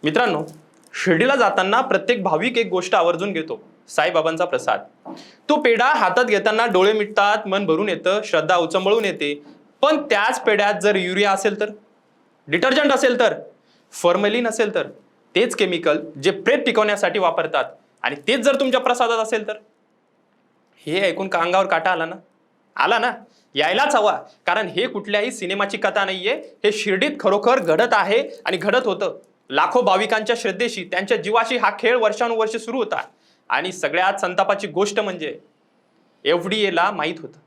मित्रांनो, शिर्डीला जाताना प्रत्येक भाविक एक गोष्ट आवर्जून घेतो, साईबाबांचा प्रसाद. तो पेढा हातात घेताना डोळे मिटतात, मन भरून येतं, श्रद्धा उचंबळून येते. पण त्याच पेढ्यात जर युरिया असेल तर, डिटर्जंट असेल तर, फॉर्मलिन असेल तर, तेच केमिकल जे प्रेत टिकवण्यासाठी वापरतात आणि तेच जर तुमच्या प्रसादात असेल तर, हे ऐकून का अंगावर काटा आला ना? आला ना? यायलाच हवा. कारण हे कुठल्याही सिनेमाची कथा नाहीये, हे शिर्डीत खरोखर घडत आहे आणि घडत होतं. लाखो भाविकांच्या श्रद्धेशी, त्यांच्या जीवाशी हा खेळ वर्षानुवर्ष सुरू होता. आणि सगळ्यात संतापाची गोष्ट म्हणजे एफडीएला माहित होतं,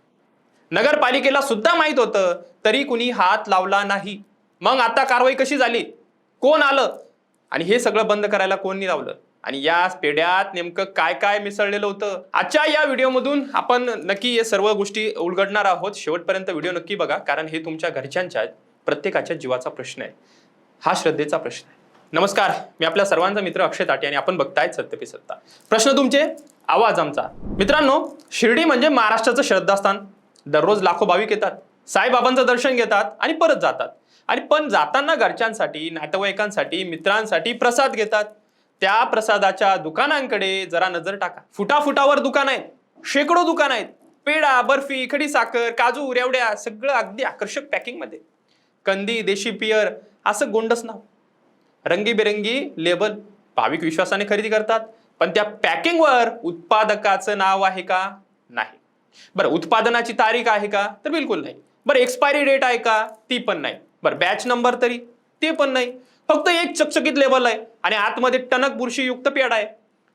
नगरपालिकेला सुद्धा माहित होतं, तरी कुणी हात लावला नाही. मग आता कारवाई कशी झाली? कोण आलं आणि हे सगळं बंद करायला कोणी लावलं? आणि या पेढ्यात नेमकं काय काय मिसळलेलं होतं? आजच्या या व्हिडिओमधून आपण नक्की हे सर्व गोष्टी उलगडणार आहोत. शेवटपर्यंत व्हिडिओ नक्की बघा, कारण हे तुमच्या घरच्यांच्या, प्रत्येकाच्या जीवाचा प्रश्न आहे. हा श्रद्धेचा प्रश्न आहे. नमस्कार, मी आपल्या सर्वांचा मित्र अक्षय ताटे आणि आपण बघतायत सत्य पे सत्ता. प्रश्न तुमचे, आवाज आमचा. मित्रांनो, शिर्डी म्हणजे महाराष्ट्राचं श्रद्धास्थान. दररोज लाखो भाविक येतात, साईबाबांचं दर्शन घेतात आणि परत जातात. आणि पण जाताना घरच्यांसाठी, नातेवाईकांसाठी, मित्रांसाठी प्रसाद घेतात. त्या प्रसादाच्या दुकानांकडे जरा नजर टाका. फुटाफुटावर दुकान आहेत, शेकडो दुकान आहेत. पेढा, बर्फी, खडी साखर, काजू, रेवड्या, सगळं अगदी आकर्षक पॅकिंग मध्ये. कंदी, देशी पियर असं गोंडस नाव, रंगीबेरंगी लेबल. भाविक विश्वासाने खरेदी करतात, पण त्या पॅकिंगवर उत्पादकाचं नाव आहे का? नाही. बरं, उत्पादनाची तारीख आहे का? तर बिलकुल नाही. बरं, एक्सपायरी डेट आहे का? ती पण नाही. बरं, बॅच नंबर तरी? ते पण नाही. फक्त एक चकचकीत लेबल आहे आणि आतमध्ये टणक बुरशीयुक्त पेढा आहे.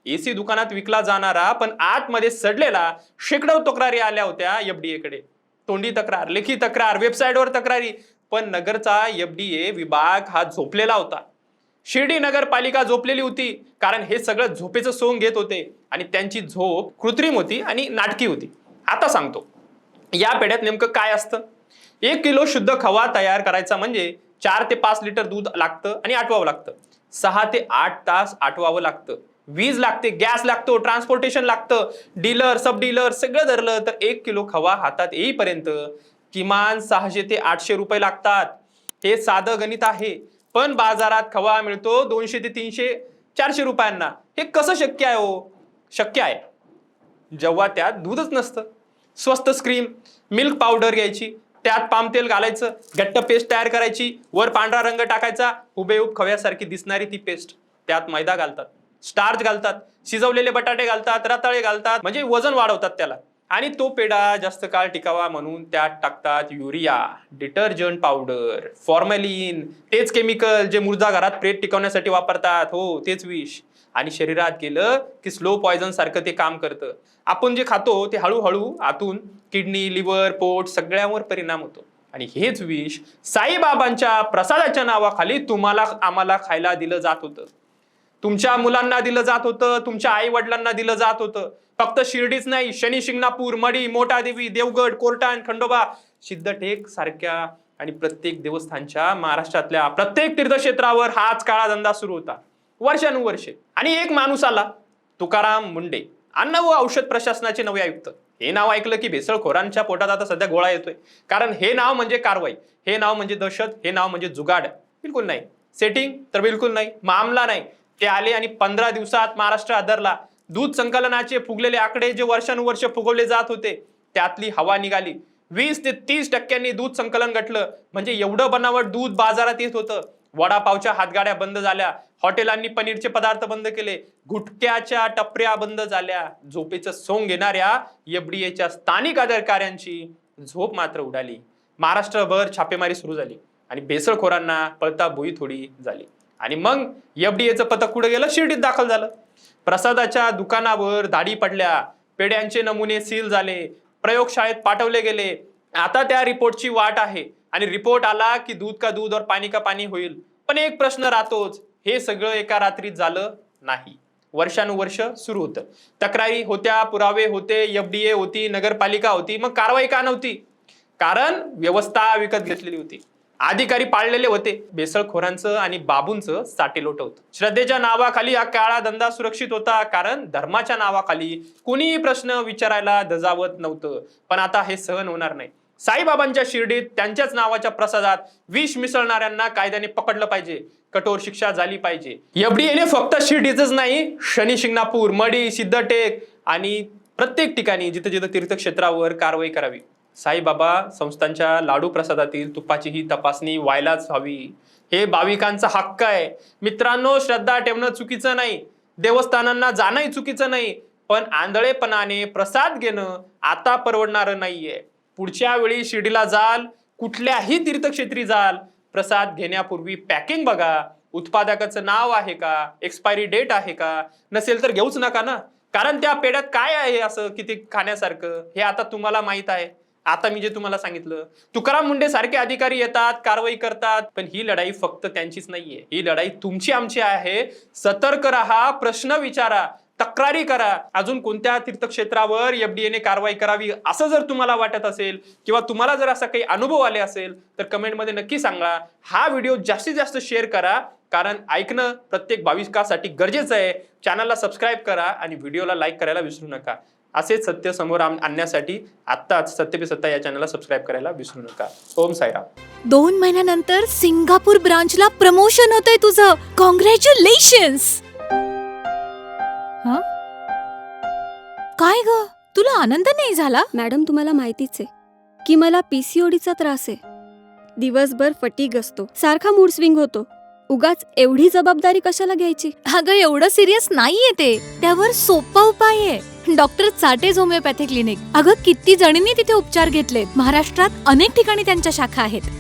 एसी दुकानात विकला जाणारा पण आतमध्ये सडलेला. शेकडो तक्रारी आल्या होत्या एफडीए कडे. तोंडी तक्रार, लेखी तक्रार, वेबसाईटवर तक्रारी. पण नगरचा एफडीए विभाग हा झोपलेला होता. शिर्डी नगरपालिका झोपलेली होती, कारण हे सगळं झोपेचं सोंग घेत होते आणि त्यांची झोप कृत्रिम होती आणि नाटकी होती. आता सांगतो, या पेढ्यात नेमकं काय असतं. 1 किलो शुद्ध खवा तयार करायचा म्हणजे 4 ते 5 लिटर दूध लागतं आणि आटवावं लागतं. 6 ते 8 तास आटवावं लागतं. वीज लागते, गॅस लागतो, ट्रान्सपोर्टेशन लागतं, डीलर, सब डीलर सगळं धरलं तर 1 किलो खवा हातात येईपर्यंत किमान 600 ते 800 रुपये लागतात. हे साधं गणित आहे. पण बाजारात खवा मिळतो 200 ते 300, 400 रुपयांना. हे कसं शक्य आहे हो? शक्य आहे जेव्हा त्यात दूधच नसतं. स्वस्त क्रीम, मिल्क पावडर घ्यायची, त्यात पाम तेल घालायचं, घट्ट पेस्ट तयार करायची, वर पांढरा रंग टाकायचा, हुबेहूब खव्यासारखी दिसणारी ती पेस्ट. त्यात मैदा घालतात, स्टार्च घालतात, शिजवलेले बटाटे घालतात, रताळे घालतात, म्हणजे वजन वाढवतात त्याला. आणि तो पेढा जास्त काळ टिकावा म्हणून त्यात टाकतात युरिया, डिटर्जंट पावडर, फॉर्मॅलिन, तेच केमिकल जे मुर्दा घरात प्रेत टिकवण्यासाठी वापरतात. हो, तेच विष. आणि शरीरात गेलं की स्लो पॉयझन सारखं ते काम करतं. आपण जे खातो ते हळूहळू आतून किडनी, लिव्हर, पोट सगळ्यावर परिणाम होतो. आणि हेच विष साईबाबांच्या प्रसादाच्या नावाखाली तुम्हाला आम्हाला खायला दिलं जात होतं. तुमच्या मुलांना दिलं जात होतं, तुमच्या आई वडिलांना दिलं जात होतं. फक्त शिर्डीच नाही, शनी शिंगणापूर, मडी, मोठादेवी, देवगड, कोर्टान, खंडोबा, सिद्धटेक सारख्या आणि प्रत्येक देवस्थानच्या, महाराष्ट्रातल्या प्रत्येक तीर्थक्षेत्रावर हाच काळा धंदा सुरू होता वर्षानुवर्षे. आणि एक माणूस आला, तुकाराम मुंडे, अन्न व औषध प्रशासनाचे नवे आयुक्त. हे नाव ऐकलं की भेसळखोरांच्या पोटात आता सध्या गोळा येतोय. कारण हे नाव म्हणजे कारवाई, हे नाव म्हणजे दहशत, हे नाव म्हणजे जुगाड. बिलकुल नाही. सेटिंग तर बिलकुल नाही. मामला नाही. ते आले आणि 15 दिवसात महाराष्ट्र आदरला. दूध संकलनाचे फुगलेले आकडे जे वर्षानुवर्ष फुगवले जात होते, त्यातली हवा निघाली. 20 ते 30% दूध संकलन घटलं. म्हणजे एवढं बनावट दूध बाजारात येत होतं. वडापावच्या हातगाड्या बंद झाल्या, हॉटेलांनी पनीरचे पदार्थ बंद केले, गुटख्याच्या टपऱ्या बंद झाल्या. झोपेचं सोंग घेणाऱ्या एफडीएच्या स्थानिक अधिकाऱ्यांची झोप मात्र उडाली. महाराष्ट्रभर छापेमारी सुरू झाली आणि भेसळखोरांना पळता भुई थोडी झाली. आणि मग एफडीएचं पथक कुठे गेलं? शिर्डीत दाखल झालं. प्रसादाच्या दुकानावर दाढी पडल्या, पेढ्यांचे नमुने सील झाले, प्रयोगशाळेत पाठवले गेले. आता त्या रिपोर्टची वाट आहे आणि रिपोर्ट आला की दूध का दूध और पाणी का पाणी होईल. पण एक प्रश्न राहतोच, हे सगळं एका रात्रीत झालं नाही. वर्षानुवर्ष सुरू होतं. तक्रारी होत्या, पुरावे होते, एफडीए होती, नगरपालिका होती. मग कारवाई का नव्हती? कारण व्यवस्था विकत घेतलेली होती, अधिकारी पाळलेले होते. भेसळखोरांचं आणि बाबूंचं साटेलोट होतं. श्रद्धेच्या नावाखाली हा काळा धंदा सुरक्षित होता, कारण धर्माच्या नावाखाली कुणीही प्रश्न विचारायला धजावत नव्हतं. पण आता हे सहन होणार नाही. साईबाबांच्या शिर्डीत त्यांच्याच नावाच्या प्रसादात विष मिसळणाऱ्यांना कायद्याने पकडलं पाहिजे. कठोर शिक्षा झाली पाहिजे. FDAने फक्त शिर्डीच नाही, शनी शिंगणापूर, मढी, सिद्धटेक आणि प्रत्येक ठिकाणी जिथे जिथे तीर्थक्षेत्रावर कारवाई करावी. साईबाबा संस्थांच्या लाडू प्रसादातील तुपाची ही तपासणी व्हायलाच हवी. हे भाविकांचा हक्क आहे. मित्रांनो, श्रद्धा ठेवणं चुकीचं नाही, देवस्थानांना जाणंही चुकीचं नाही, पण आंधळेपणाने प्रसाद घेणं आता परवडणारं नाहीये. पुढच्या वेळी शिर्डीला जाल, कुठल्याही तीर्थक्षेत्री जाल, प्रसाद घेण्यापूर्वी पॅकिंग बघा. उत्पादकाचं नाव आहे का, एक्सपायरी डेट आहे का, नसेल तर घेऊच नका ना. कारण त्या पेढ्यात काय आहे असं की ते खाण्यासारखं हे आता तुम्हाला माहित आहे. आता मी जे तुम्हाला सांगितलं, तुकाराम मुंडे सारखे अधिकारी येतात, कारवाई करतात, पण ही लढाई फक्त त्यांचीच नाहीये, ही लढाई तुमची आमची आहे. सतर्क राहा, प्रश्न विचारा, तक्रारी करा. अजून कोणत्या तीर्थक्षेत्रावर FDAने कारवाई करावी असं जर तुम्हाला वाटत असेल किंवा तुम्हाला जर असा काही अनुभव आले असेल तर कमेंटमध्ये नक्की सांगा. हा व्हिडिओ जास्तीत जास्त शेअर करा, कारण ऐकणं प्रत्येक भाविकासाठी गरजेचं आहे. चॅनलला सबस्क्राईब करा आणि व्हिडिओला लाईक करायला विसरू नका. असेच सत्य समोर आणण्यासाठी आत्ताच सत्य पे सत्ता या चॅनलला सबस्क्राईब करायला विसरू नका. ओम साईराम. 2 महिन्यानंतर सिंगापूर ब्रांचला प्रमोशन होतंय तुझं. कॉंग्रॅच्युलेशन्स. काय ग, तुला आनंद नाही झाला? मॅडम, तुम्हाला माहितीच आहे की मला PCODचा त्रास आहे. दिवसभर फटीग असतो, सारखा मूड स्विंग होतो. उगाच एवढी जबाबदारी कशाला घ्यायची? अगं, एवढं सिरियस नाहीये ते. त्यावर सोपा उपाय आहे, डॉक्टर चाटेज होमिओपॅथी क्लिनिक. अगं, किती जणींनी तिथे उपचार घेतलेत. महाराष्ट्रात अनेक ठिकाणी त्यांच्या शाखा आहेत.